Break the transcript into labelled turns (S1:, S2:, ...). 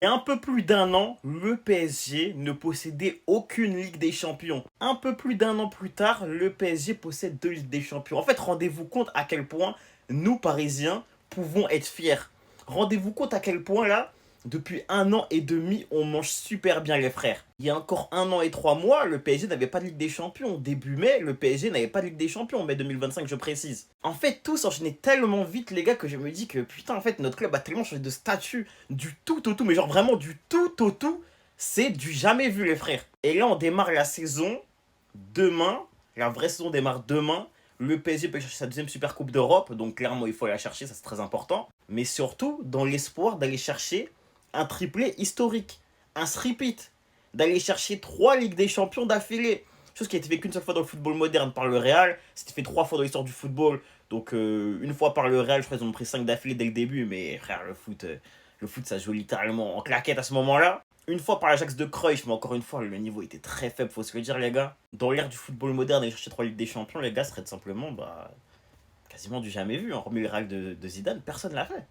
S1: Et un peu plus d'un an, le PSG ne possédait aucune Ligue des Champions. Un peu plus d'un an plus tard, le PSG possède 2 Ligues des Champions. En fait, rendez-vous compte à quel point nous, Parisiens, pouvons être fiers. Rendez-vous compte à quel point là, depuis un an et demi, on mange super bien les frères. Il y a encore un an et 3 mois, le PSG n'avait pas de Ligue des Champions. Début mai, le PSG n'avait pas de Ligue des Champions, mai 2025 je précise. En fait, tout s'enchaînait tellement vite les gars que je me dis que putain en fait notre club a tellement changé de statut du tout au tout, mais genre vraiment du tout au tout, c'est du jamais vu les frères. Et là on démarre la saison demain, la vraie saison démarre demain. Le PSG peut chercher sa deuxième Super Coupe d'Europe, donc clairement il faut la chercher, ça c'est très important. Mais surtout dans l'espoir d'aller chercher un triplé historique, un three-peat, d'aller chercher 3 Ligues des Champions d'affilée. Chose qui a été fait qu'une seule fois dans le football moderne par le Real, c'était fait 3 fois dans l'histoire du football. Donc une fois par le Real, je crois qu'ils ont pris 5 d'affilée dès le début, mais frère, le foot ça joue littéralement en claquette à ce moment-là. Une fois par l'Ajax de Cruyff, mais encore une fois, le niveau était très faible, faut se le dire, les gars. Dans l'ère du football moderne, aller chercher 3 Ligues des Champions, les gars, ce serait tout simplement quasiment du jamais vu. Hormis le Real de Zidane, personne l'a fait.